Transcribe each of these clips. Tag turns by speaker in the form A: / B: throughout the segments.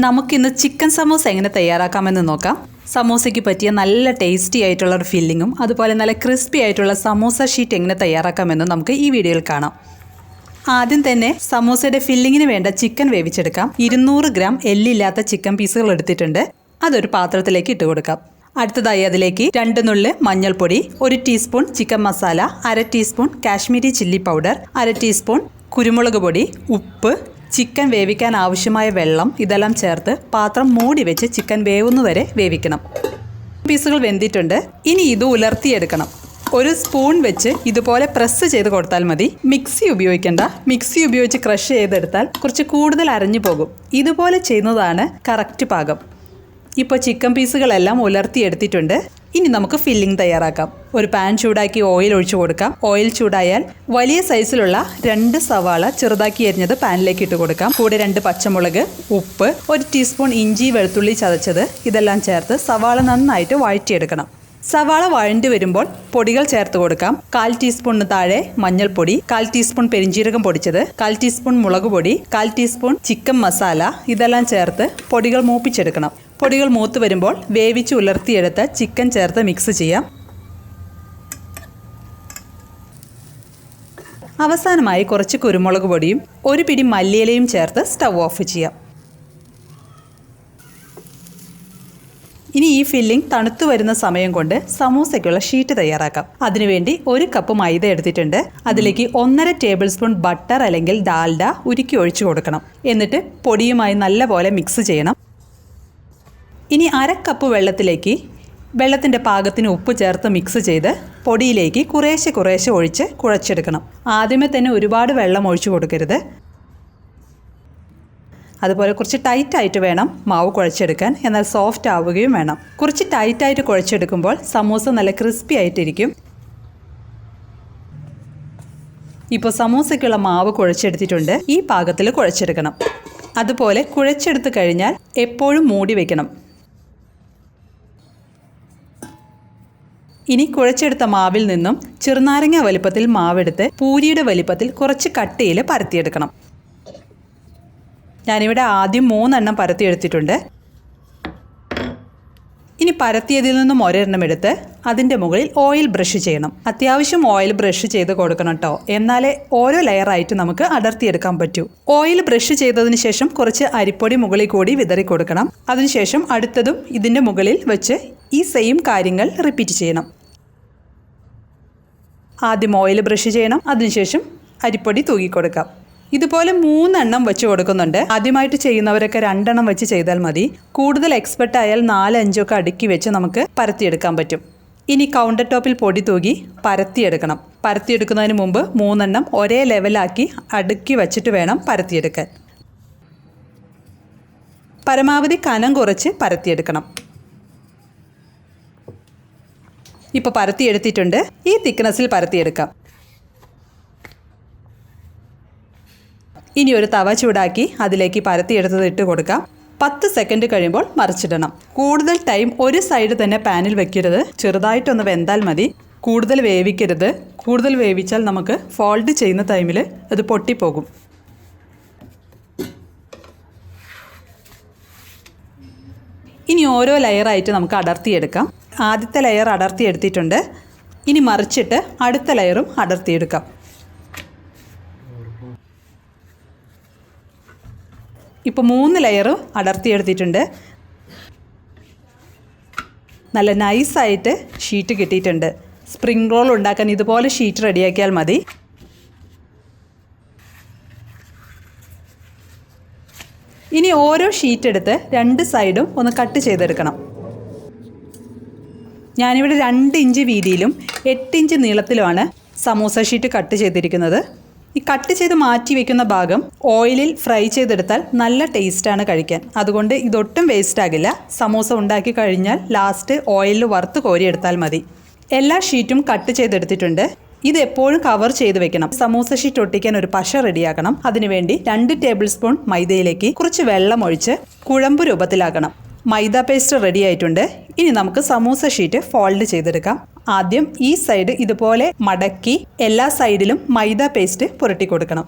A: നമുക്കിന്ന് ചിക്കൻ സമൂസ എങ്ങനെ തയ്യാറാക്കാമെന്ന് നോക്കാം. സമൂസയ്ക്ക് പറ്റിയ നല്ല ടേസ്റ്റി ആയിട്ടുള്ള ഒരു ഫില്ലിങ്ങും അതുപോലെ നല്ല ക്രിസ്പി ആയിട്ടുള്ള സമൂസ ഷീറ്റ് എങ്ങനെ തയ്യാറാക്കാമെന്ന് നമുക്ക് ഈ വീഡിയോയിൽ കാണാം. ആദ്യം തന്നെ സമൂസയുടെ ഫില്ലിങ്ങിന് വേണ്ട ചിക്കൻ വേവിച്ചെടുക്കാം. 200 ഗ്രാം എല്ലില്ലാത്ത ചിക്കൻ പീസുകൾ എടുത്തിട്ടുണ്ട്. അതൊരു പാത്രത്തിലേക്ക് ഇട്ട് കൊടുക്കാം. അടുത്തതായി അതിലേക്ക് 2 നുള്ളി മഞ്ഞൾപ്പൊടി, 1 teaspoon chicken masala, 1/2 teaspoon Kashmiri chilli powder, 1/2 teaspoon കുരുമുളക് പൊടി, ഉപ്പ്, ചിക്കൻ വേവിക്കാൻ ആവശ്യമായ വെള്ളം ഇതെല്ലാം ചേർത്ത് പാത്രം മൂടി വെച്ച് ചിക്കൻ വേവുന്നവരെ വേവിക്കണം. പീസുകൾ വെന്തിട്ടുണ്ട്. ഇനി ഇത് ഉലർത്തിയെടുക്കണം. ഒരു സ്പൂൺ വെച്ച് ഇതുപോലെ പ്രസ് ചെയ്ത് കൊടുത്താൽ മതി. മിക്സി ഉപയോഗിക്കേണ്ട. മിക്സി ഉപയോഗിച്ച് ക്രഷ് ചെയ്തെടുത്താൽ കുറച്ച് കൂടുതൽ അരഞ്ഞു പോകും. ഇതുപോലെ ചെയ്യുന്നതാണ് കറക്റ്റ് പാകം. ഇപ്പോൾ ചിക്കൻ പീസുകളെല്ലാം ഉലർത്തിയെടുത്തിട്ടുണ്ട്. ഇനി നമുക്ക് ഫില്ലിംഗ് തയ്യാറാക്കാം. ഒരു പാൻ ചൂടാക്കി ഓയിൽ ഒഴിച്ചു കൊടുക്കാം. ഓയിൽ ചൂടായാൽ വലിയ സൈസിലുള്ള 2 സവാള ചെറുതാക്കി അരിഞ്ഞത് പാനിലേക്ക് ഇട്ട് കൊടുക്കാം. കൂടെ 2 പച്ചമുളക്, ഉപ്പ്, 1 ടീസ്പൂൺ ഇഞ്ചി വെളുത്തുള്ളി ചതച്ചത് ഇതെല്ലാം ചേർത്ത് സവാള നന്നായിട്ട് വഴറ്റിയെടുക്കണം. സവാള വഴണ്ടി വരുമ്പോൾ പൊടികൾ ചേർത്ത് കൊടുക്കാം. 1/4 ടീസ്പൂണിന് താഴെ മഞ്ഞൾപ്പൊടി, 1/4 ടീസ്പൂൺ പെരിഞ്ജീരകം പൊടിച്ചത്, 1/4 ടീസ്പൂൺ മുളക് പൊടി, 1/4 ടീസ്പൂൺ ചിക്കൻ മസാല ഇതെല്ലാം ചേർത്ത് പൊടികൾ മൂപ്പിച്ചെടുക്കണം. പൊടികൾ മൂത്ത് വരുമ്പോൾ വേവിച്ച് ഉലർത്തിയെടുത്ത് ചിക്കൻ ചേർത്ത് മിക്സ് ചെയ്യാം. അവസാനമായി കുറച്ച് കുരുമുളക് പൊടിയും 1 പിടി മല്ലിയിലയും ചേർത്ത് സ്റ്റവ് ഓഫ് ചെയ്യാം. ഇനി ഈ ഫില്ലിംഗ് തണുത്തു വരുന്ന സമയം കൊണ്ട് സമൂസയ്ക്കുള്ള ഷീറ്റ് തയ്യാറാക്കാം. അതിനുവേണ്ടി 1 കപ്പ് മൈദ എടുത്തിട്ടുണ്ട്. അതിലേക്ക് 1.5 ടേബിൾ സ്പൂൺ ബട്ടർ അല്ലെങ്കിൽ ഡാൽഡ ഉരുക്കി ഒഴിച്ചു കൊടുക്കണം. എന്നിട്ട് പൊടിയുമായി നല്ലപോലെ മിക്സ് ചെയ്യണം. ഇനി 1/2 കപ്പ് വെള്ളത്തിലേക്ക് വെള്ളത്തിൻ്റെ പാകത്തിന് ഉപ്പ് ചേർത്ത് മിക്സ് ചെയ്ത് പൊടിയിലേക്ക് കുറേശ്ശെ ഒഴിച്ച് കുഴച്ചെടുക്കണം. ആദ്യമേ തന്നെ ഒരുപാട് വെള്ളം ഒഴിച്ചു കൊടുക്കരുത്. അതുപോലെ കുറച്ച് ടൈറ്റായിട്ട് വേണം മാവ് കുഴച്ചെടുക്കാൻ. എന്നാൽ സോഫ്റ്റ് ആവുകയും വേണം. കുറച്ച് ടൈറ്റായിട്ട് കുഴച്ചെടുക്കുമ്പോൾ സമൂസ നല്ല ക്രിസ്പി ആയിട്ടിരിക്കും. ഇപ്പോൾ സമൂസയ്ക്കുള്ള മാവ് കുഴച്ചെടുത്തിട്ടുണ്ട്. ഈ പാകത്തിൽ കുഴച്ചെടുക്കണം. അതുപോലെ കുഴച്ചെടുത്ത് കഴിഞ്ഞാൽ എപ്പോഴും മൂടി വയ്ക്കണം. ഇനി കുഴച്ചെടുത്ത മാവിൽ നിന്നും ചെറുനാരങ്ങ വലിപ്പത്തിൽ മാവെടുത്ത് പൂരിയുടെ വലിപ്പത്തിൽ കുറച്ച് കട്ടിയിൽ പരത്തിയെടുക്കണം. ഞാനിവിടെ ആദ്യം 3 എണ്ണം പരത്തിയെടുത്തിട്ടുണ്ട്. ഇനി പരത്തിയതിൽ നിന്നും ഒരെണ്ണം എടുത്ത് അതിൻ്റെ മുകളിൽ ഓയിൽ ബ്രഷ് ചെയ്യണം. അത്യാവശ്യം ഓയിൽ ബ്രഷ് ചെയ്ത് കൊടുക്കണം കേട്ടോ. എന്നാലേ ഓരോ ലെയറായിട്ട് നമുക്ക് അടർത്തിയെടുക്കാൻ പറ്റൂ. ഓയിൽ ബ്രഷ് ചെയ്തതിന് ശേഷം കുറച്ച് അരിപ്പൊടി മുകളിൽ കൂടി വിതറി കൊടുക്കണം. അതിനുശേഷം അടുത്തതും ഇതിൻ്റെ മുകളിൽ വെച്ച് ഈ സെയിം കാര്യങ്ങൾ റിപ്പീറ്റ് ചെയ്യണം. ആദ്യം ഓയിൽ ബ്രഷ് ചെയ്യണം. അതിനുശേഷം അരിപ്പൊടി തൂക്കിക്കൊടുക്കാം. ഇതുപോലെ 3 എണ്ണം വെച്ച് കൊടുക്കുന്നുണ്ട്. ആദ്യമായിട്ട് ചെയ്യുന്നവരൊക്കെ 2 എണ്ണം വെച്ച് ചെയ്താൽ മതി. കൂടുതൽ എക്സ്പെർട്ട് ആയാൽ 4-5 ഒക്കെ അടുക്കി വെച്ച് നമുക്ക് പരത്തിയെടുക്കാൻ പറ്റും. ഇനി കൗണ്ടർ ടോപ്പിൽ പൊടി തൂകി പരത്തിയെടുക്കണം. പരത്തിയെടുക്കുന്നതിന് മുമ്പ് 3 എണ്ണം ഒരേ ലെവലാക്കി അടുക്കി വെച്ചിട്ട് വേണം പരത്തിയെടുക്കാൻ. പരമാവധി കനം കുറച്ച് പരത്തിയെടുക്കണം. ഇപ്പോൾ പരത്തിയെടുത്തിട്ടുണ്ട്. ഈ തിക്നെസ്സിൽ പരത്തിയെടുക്കാം. ഇനി ഒരു തവ ചൂടാക്കി അതിലേക്ക് പരത്തിയെടുത്തത് ഇട്ട് കൊടുക്കാം. 10 സെക്കൻഡ് കഴിയുമ്പോൾ മറിച്ചിടണം. കൂടുതൽ ടൈം ഒരു സൈഡ് തന്നെ പാനിൽ വെക്കരുത്. ചെറുതായിട്ടൊന്ന് വെന്താൽ മതി. കൂടുതൽ വേവിക്കരുത്. കൂടുതൽ വേവിച്ചാൽ നമുക്ക് ഫോൾഡ് ചെയ്യുന്ന ടൈമിൽ അത് പൊട്ടിപ്പോകും. ഇനി ഓരോ ലെയറായിട്ട് നമുക്ക് അടർത്തിയെടുക്കാം. ആദ്യത്തെ ലെയർ അടർത്തിയെടുത്തിട്ടുണ്ട്. ഇനി മറിച്ചിട്ട് അടുത്ത ലെയറും അടർത്തിയെടുക്കാം. ഇപ്പോൾ 3 ലെയർ അടർത്തിയെടുത്തിട്ടുണ്ട്. നല്ല നൈസായിട്ട് ഷീറ്റ് കിട്ടിയിട്ടുണ്ട്. സ്പ്രിംഗ് റോൾ ഉണ്ടാക്കാൻ ഇതുപോലെ ഷീറ്റ് റെഡിയാക്കിയാൽ മതി. ഇനി ഓരോ ഷീറ്റ് എടുത്ത് 2 സൈഡും ഒന്ന് കട്ട് ചെയ്തെടുക്കണം. ഞാനിവിടെ 2 ഇഞ്ച് വീതിയിലും 8 ഇഞ്ച് നീളത്തിലുമാണ് സമൂസ ഷീറ്റ് കട്ട് ചെയ്തിരിക്കുന്നത്. ഈ കട്ട് ചെയ്ത് മാറ്റി വയ്ക്കുന്ന ഭാഗം ഓയിലിൽ ഫ്രൈ ചെയ്തെടുത്താൽ നല്ല ടേസ്റ്റാണ് കഴിക്കാൻ. അതുകൊണ്ട് ഇതൊട്ടും വേസ്റ്റ് ആകില്ല. സമൂസ ഉണ്ടാക്കി കഴിഞ്ഞാൽ ലാസ്റ്റ് ഓയിലിൽ വറുത്ത് കോരിയെടുത്താൽ മതി. എല്ലാ ഷീറ്റും കട്ട് ചെയ്തെടുത്തിട്ടുണ്ട്. ഇത് എപ്പോഴും കവർ ചെയ്ത് വെക്കണം. സമൂസ ഷീറ്റ് ഒട്ടിക്കാൻ ഒരു പശ റെഡിയാക്കണം. അതിനുവേണ്ടി 2 ടേബിൾ സ്പൂൺ മൈദയിലേക്ക് കുറച്ച് വെള്ളം ഒഴിച്ച് കുഴമ്പ് രൂപത്തിലാക്കണം. മൈദ പേസ്റ്റ് റെഡി ആയിട്ടുണ്ട്. ഇനി നമുക്ക് സമൂസ ഷീറ്റ് ഫോൾഡ് ചെയ്തെടുക്കാം. ആദ്യം ഈ സൈഡ് ഇതുപോലെ മടക്കി എല്ലാ സൈഡിലും മൈദ പേസ്റ്റ് പുരട്ടി കൊടുക്കണം.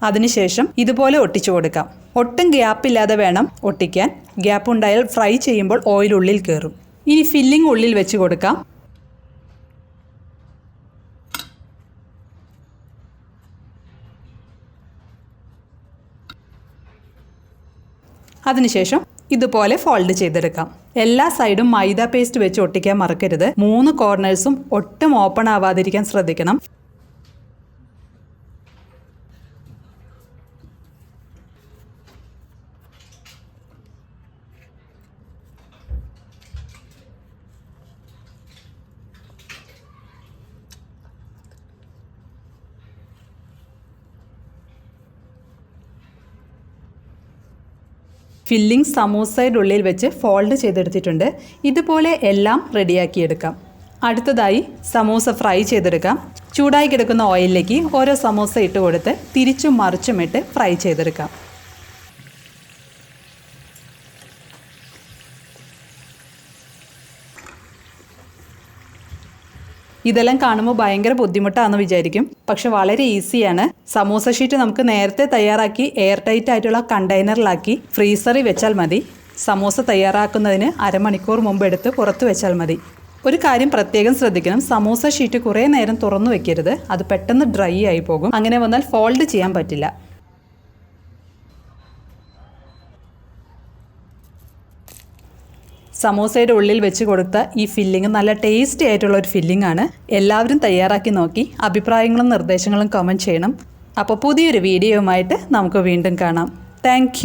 A: അതിനുശേഷം ഇതുപോലെ ഒട്ടിച്ചു കൊടുക്കാം. ഒട്ടും ഗ്യാപ്പില്ലാതെ വേണം ഒട്ടിക്കാൻ. ഗ്യാപ്പ് ഉണ്ടായാൽ ഫ്രൈ ചെയ്യുമ്പോൾ ഓയിൽ ഉള്ളിൽ കയറും. ഇനി ഫില്ലിംഗ് ഉള്ളിൽ വെച്ച് കൊടുക്കാം. അതിനുശേഷം ഇതുപോലെ ഫോൾഡ് ചെയ്തെടുക്കാം. എല്ലാ സൈഡും മൈദ പേസ്റ്റ് വെച്ച് ഒട്ടിക്കാൻ മറക്കരുത്. 3 കോർണേഴ്സും ഒട്ടും ഓപ്പൺ ആവാതിരിക്കാൻ ശ്രദ്ധിക്കണം. ഫില്ലിംഗ് സമൂസയുടെ ഉള്ളിൽ വെച്ച് ഫോൾഡ് ചെയ്തെടുത്തിട്ടുണ്ട്. ഇതുപോലെ എല്ലാം റെഡിയാക്കിയെടുക്കാം. അടുത്തതായി സമൂസ ഫ്രൈ ചെയ്തെടുക്കാം. ചൂടായി കിടക്കുന്ന ഓയിലിലേക്ക് ഓരോ സമൂസ ഇട്ട് കൊടുത്ത് തിരിച്ചും മറിച്ചും ഇട്ട് ഫ്രൈ ചെയ്തെടുക്കാം. ഇതെല്ലാം കാണുമ്പോൾ ഭയങ്കര ബുദ്ധിമുട്ടാണെന്ന് വിചാരിക്കും. പക്ഷെ വളരെ ഈസിയാണ്. സമൂസ ഷീറ്റ് നമുക്ക് നേരത്തെ തയ്യാറാക്കി എയർ ടൈറ്റ് ആയിട്ടുള്ള കണ്ടെയ്നറിലാക്കി ഫ്രീസറിൽ വെച്ചാൽ മതി. സമൂസ തയ്യാറാക്കുന്നതിന് അരമണിക്കൂർ മുമ്പ് എടുത്ത് പുറത്ത് വെച്ചാൽ മതി. ഒരു കാര്യം പ്രത്യേകം ശ്രദ്ധിക്കണം, സമൂസ ഷീറ്റ് കുറേ നേരം തുറന്നു വെക്കരുത്. അത് പെട്ടെന്ന് ഡ്രൈ ആയി പോകും. അങ്ങനെ വന്നാൽ ഫോൾഡ് ചെയ്യാൻ പറ്റില്ല. സമൂസയുടെ ഉള്ളിൽ വെച്ച് കൊടുത്ത ഈ ഫില്ലിങ് നല്ല ടേസ്റ്റി ആയിട്ടുള്ള ഒരു ഫില്ലിംഗ് ആണ്. എല്ലാവരും തയ്യാറാക്കി നോക്കി അഭിപ്രായങ്ങളും നിർദ്ദേശങ്ങളും കമൻറ്റ് ചെയ്യണം. അപ്പോൾ പുതിയൊരു വീഡിയോയുമായിട്ട് നമുക്ക് വീണ്ടും കാണാം. താങ്ക്